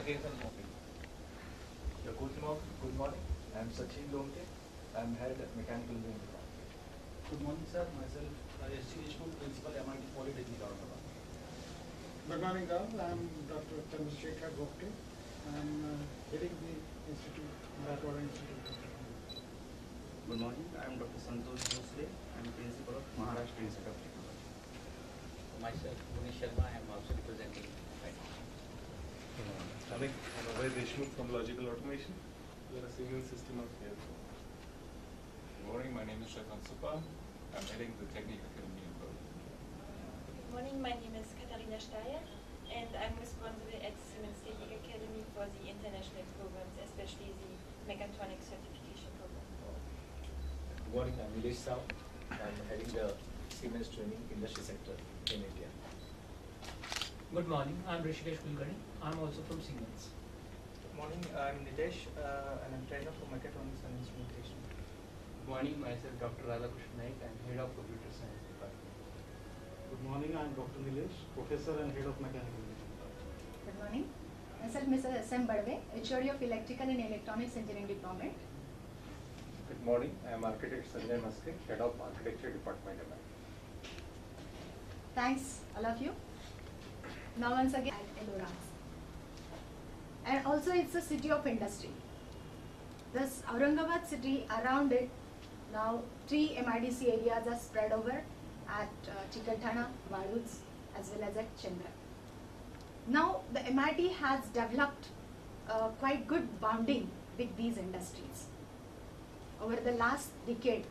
Good morning. I am Sachin Domke. I am head mechanical engineering department. Good morning, sir. Myself, S.G. Deshmukh, Principal, MIT Polytechnic, Aurangabad. Good morning, all. I am Dr. Chandrasekhar Gopte. I am heading the Institute, Marathwada Institute of Technology. Good morning. I am Dr. Santosh Bhosle. I am Principal of Maharashtra Institute of Technology. Myself, Munish Sharma. I am also representing. I'm Abhay Deshmukh from Logical Automation. We are a single system of here. Good morning, my name is Stefan Suppa. I'm heading the Technique Academy in Berlin. Good morning, my name is Katharina Steyer and I'm responsible at Siemens Technique Academy for the international programs, especially the mechatronics certification program. Good morning. I am Nilesh Sav. I am heading the Siemens Training Industry Sector in India. Good morning, I am Rishikesh Kulkarni. I am also from Siemens. Good morning, I am Nitesh and I am trainer for mechatronics and instrumentation. Good morning, myself, Dr. Radhakrishnan Naik. I am head of computer science department. Good morning, I am Dr. Nilesh, Professor and Head of Mechanical Engineering. Good morning. Myself, Mrs. S.M. Badve, HOD of Electrical and Electronics Engineering Department. Good morning. I am Architect Sanjay Maske, Head of Architecture Department. Thanks, all of you. Now once again, Elorans. And also it's a city of industry. This Aurangabad city, around it, now 3 MIDC areas are spread over at Chikalthana, Valuj, as well as at Chandra. Now the MIT has developed quite good bonding with these industries over the last decade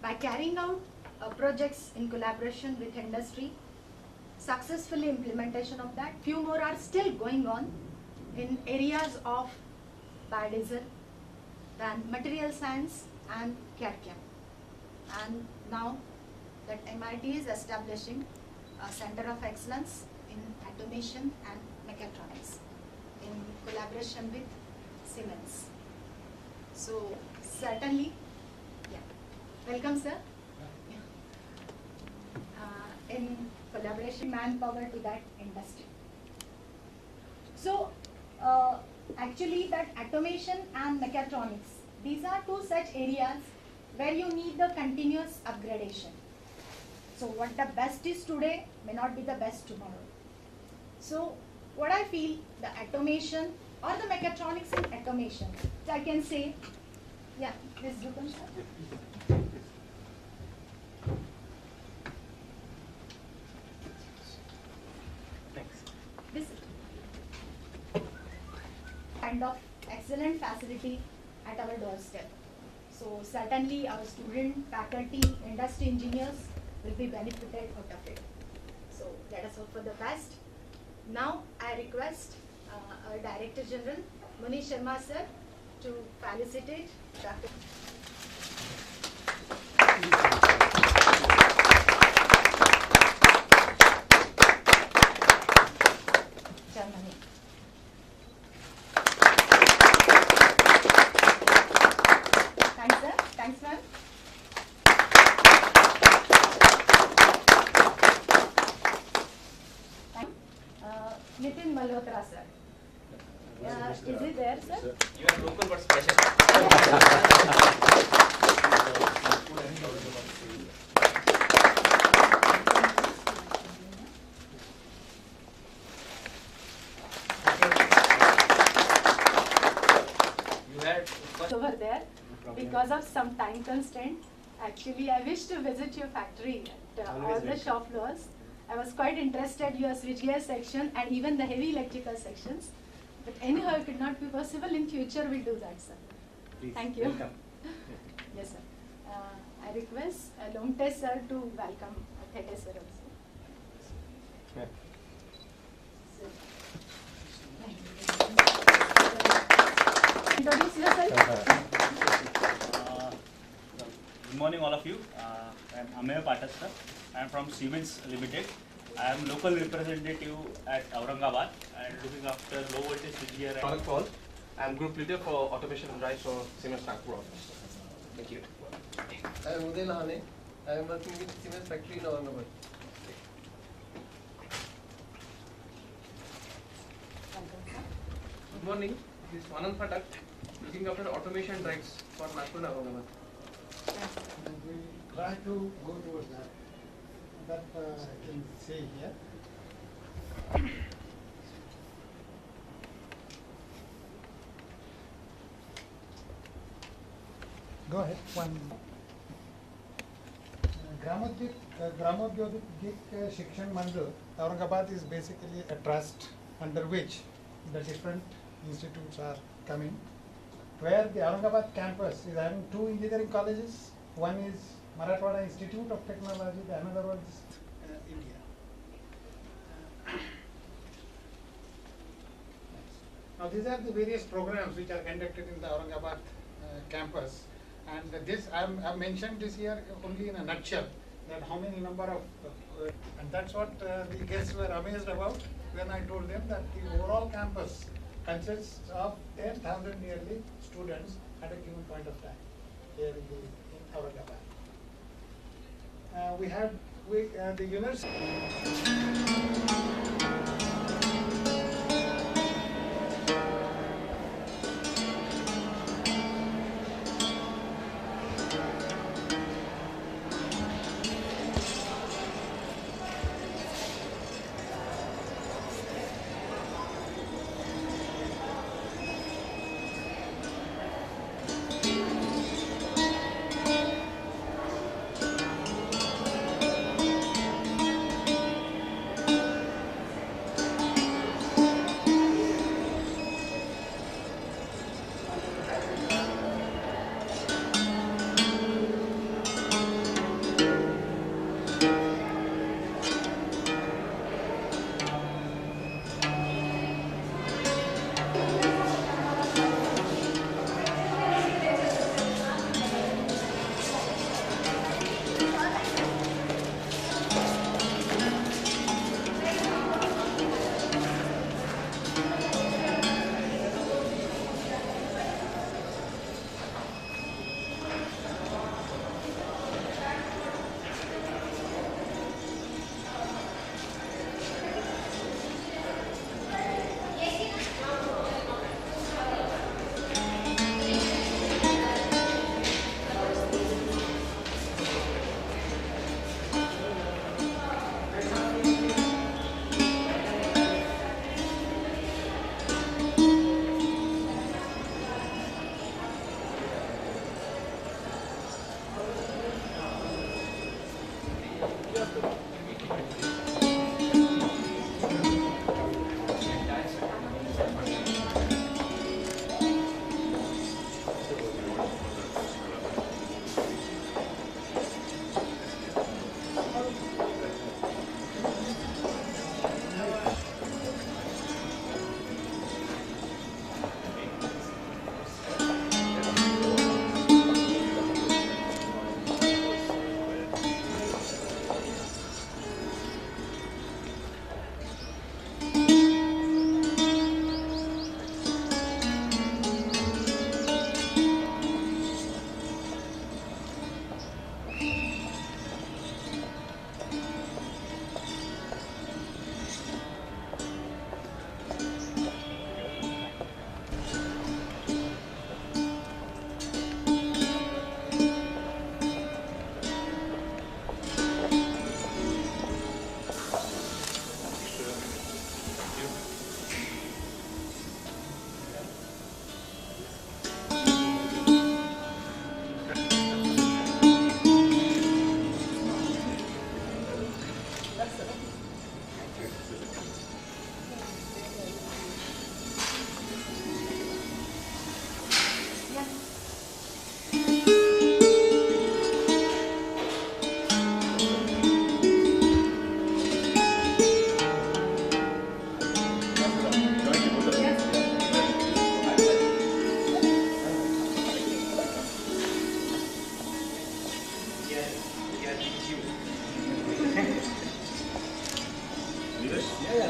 by carrying out projects in collaboration with industry, successfully implementation of that. Few more are still going on in areas of biodiesel, then material science and CAD/CAM. And now that MIT is establishing a center of excellence in automation and mechatronics in collaboration with Siemens. So certainly, yeah, welcome sir. In collaboration, manpower to that industry. So actually that automation and mechatronics, these are two such areas where you need the continuous upgradation. So what the best is today may not be the best tomorrow. So what I feel, the automation or the mechatronics in automation, so I can say, yeah, Ms. Dukan sir. This kind of excellent facility at our doorstep. So certainly our student, faculty, industry engineers will be benefited out of it. So let us hope for the best. Now I request our Director General Munish Sharma sir to felicitate Dr. Germany. Thanks sir. Thanks ma'am. Nitin Malhotra sir. Is he there sir? You are local but special. Over there because of some time constraint. Actually, I wish to visit your factory at all the shop floors. I was quite interested in your switchgear section and even the heavy electrical sections. But anyhow, it could not be possible. In future, we'll do that, sir. Please, thank you. welcome. Yes, sir. I request Longte sir to welcome Thete sir also. Yeah. Introduce yourself. Good morning, all of you. I am Ameya Pathak sir. I am from Siemens Limited. I am local representative at Aurangabad and looking after low voltage switchgear. Paul Paul. I am group leader for automation and drives for Siemens Nagpur office. Thank you. I am Uday Lahane. I am working with Siemens factory in Aurangabad. morning. This is Anand Phatak, looking after automation drives for Nagpur Aurangabad. And we try to go towards that. That I can say here. Go ahead. One. Gramodyogik Shikshan Mandal, Aurangabad is basically a trust under which the different institutes are coming. Where the Aurangabad campus is having 2 engineering colleges. One is Marathwada Institute of Technology, the another one is India. Now these are the various programs which are conducted in the Aurangabad campus, and this I've mentioned this here only in a nutshell, that how many number of and that's what the guests were amazed about when I told them that the overall campus consists of 10,000 nearly students at a given point of time here in Aurangabad. The university.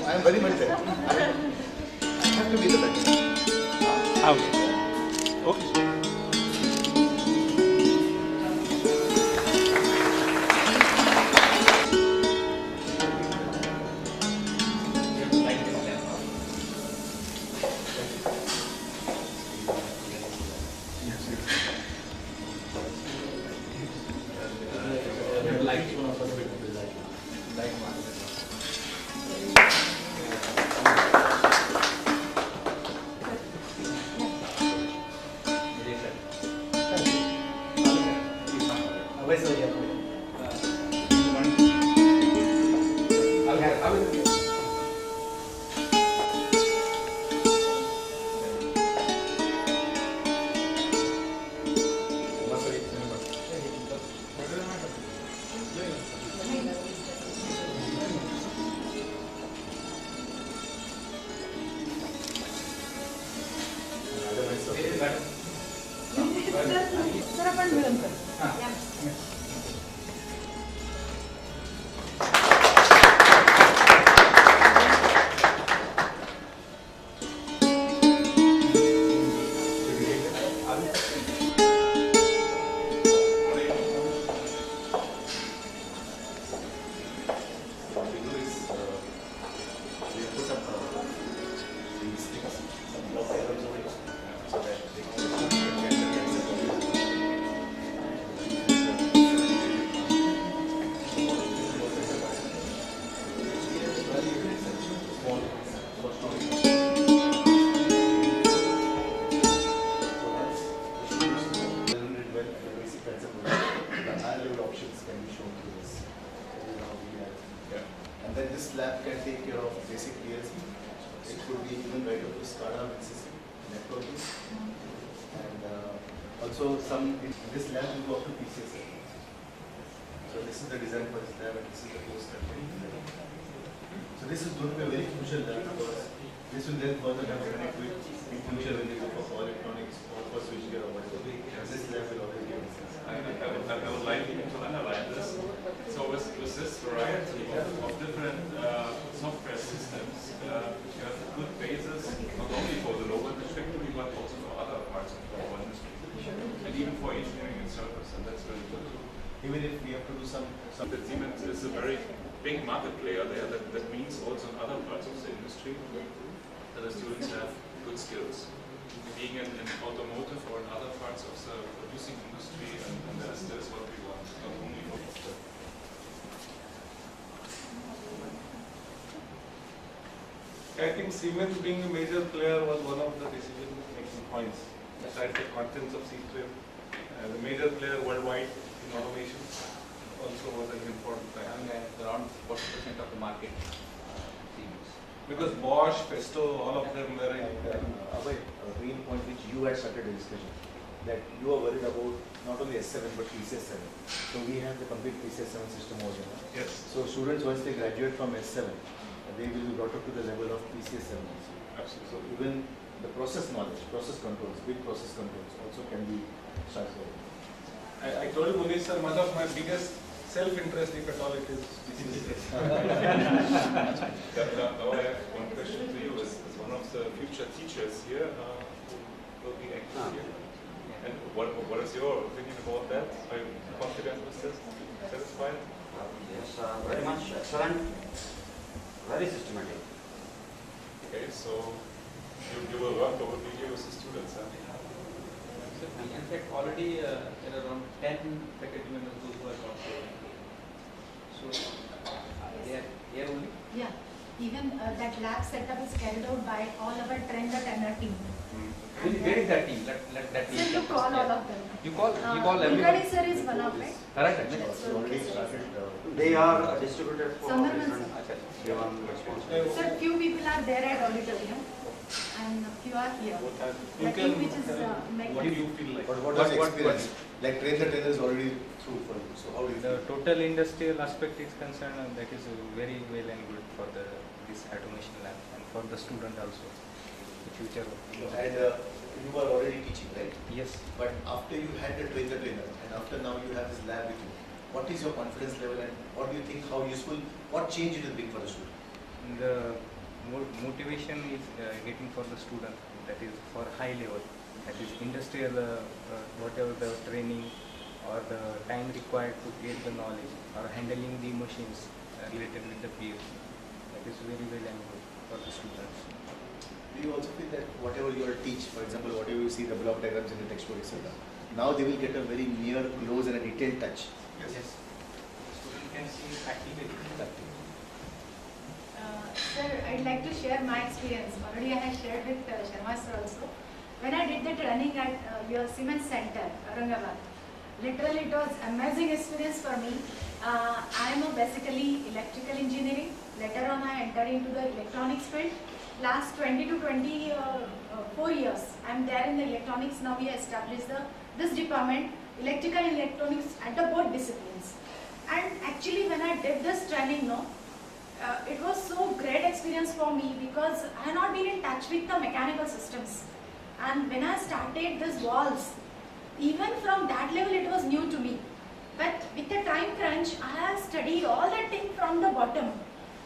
I am very much there. I have to be the best. Okay. like each one of us will design. Like market. Sir आपण मिळून करू. या. And then this lab can take care of basic PLC. It could be even right up to SCADA system, networking. And also in this lab will go up to PCS. So this is the design for this lab and this is the course content. So this is going to be a very crucial lab because this will then further have to connect with in future when they go for power electronics or for switchgear or whatever. This lab will always give us. I would like to underline this. So with this variety of different software systems, you have a good basis not only for the low voltage factory but also for other parts of the industry, and even for engineering and service, and that's very good. Even if we have to do some that Siemens is a very big market player there. That means also in other parts of the industry that the students have good skills. Being in automotive or in other parts of the producing industry, and that is what we want, not only for I think Siemens being a major player was one of the decision-making points. Besides the contents of C-Trip, as a major player worldwide in automation, also was an important factor. Around 40% of the market. Because Bosch, Festo, all of them were in. Abhay, a main point which you had started a discussion, that you are worried about not only S7 but PCS7. So we have the complete PCS7 system over there. Yes. So students, once they graduate from S7, they will be brought up to the level of PCS7 also. Absolutely. So even the process knowledge, process controls, big process controls also can be started. I told Munish sir, one of my biggest self-interest, if at all it is. Now I have one question to you. As one of the future teachers here who will be active here, and what is your opinion about that? Are you confident with this? Satisfied? Yes, very much excellent. Very systematic. Okay, so you will work probably here with the students, huh? In fact, already there are around 10 faculty members who are not here. So they are here only? Yeah. Even that lab setup is carried out by all our trained trainer team. Where is that team? Let that team. So you call all of them. You call everyone? Kulkarni sir is one of it. Correct. They are distributed for Sundarban different responsibilities. Sir, few people are there at auditorium and few are here. The team which is What do you feel like? What was the experience? Like train the trainer is already through for you. So how do you The feel? total industrial aspect is concerned, and that is very well and good for this automation lab and for the student also, the future. And you were already teaching, right? Yes. But after you had the trainer and after now you have this lab with you, what is your confidence level and what do you think, how useful, what change it will bring for the student? The motivation is getting for the student, that is for high level, that is industrial, whatever the training or the time required to get the knowledge or handling the machines related with the PLC. That is very well and good for the students. Do you also feel that whatever you are teach, for example, whatever you see the block diagrams in the textbook, etc., now they will get a very near, close and a detailed touch? Yes. can see practically. Sir, I'd like to share my experience. Already I have shared with Sharma sir also. When I did the training at your Siemens Center, Aurangabad, literally it was amazing experience for me. I am basically electrical engineering. Later on I entered into the electronics field. Last 20 to 24 years, I am there in the electronics. Now we established this department, electrical and electronics at the both disciplines. And actually when I did this training, it was so great experience for me because I have not been in touch with the mechanical systems. And when I started these walls, even from that level it was new to me. But with the time crunch, I have studied all that thing from the bottom.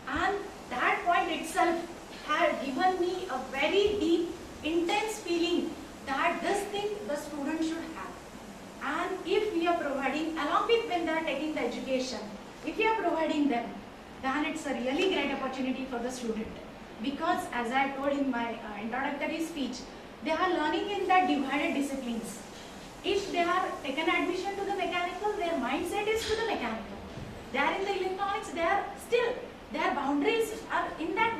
And that point itself had given me a very deep, intense feeling that this thing the student should have. And if we are providing, along with when they are taking the education, if we are providing them, then it's a really great opportunity for the student. Because as I told in my introductory speech, they are learning in the divided disciplines. If they are taken admission to the mechanical, their mindset is to the mechanical. They are in the electronics, they are still, their boundaries are in that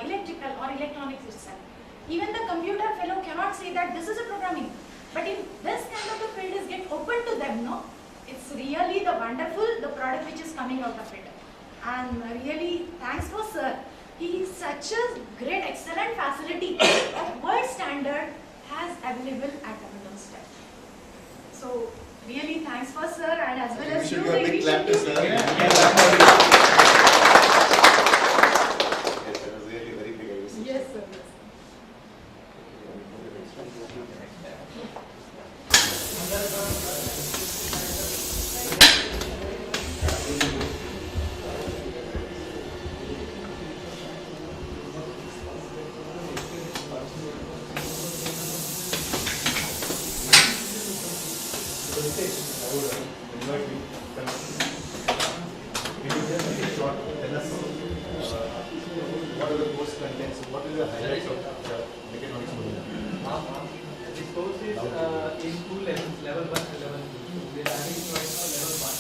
electrical or electronics itself. Even the computer fellow cannot say that this is a programming. But if this kind of the field is get open to them, it's really the wonderful, the product which is coming out of it. And really, thanks for sir. He is such a great, excellent facility of world standard has available at Amazon Step. So, really thanks for sir and as well as We you. should give a big clap to sir. Yes, it was really very big exercise. Yes, sir. I would invite you. Can you just make a short tell us what are the course contents, what is the highlights of the mechatronics program? This course is in two levels, level 1 and level 2. We are having right now level 1.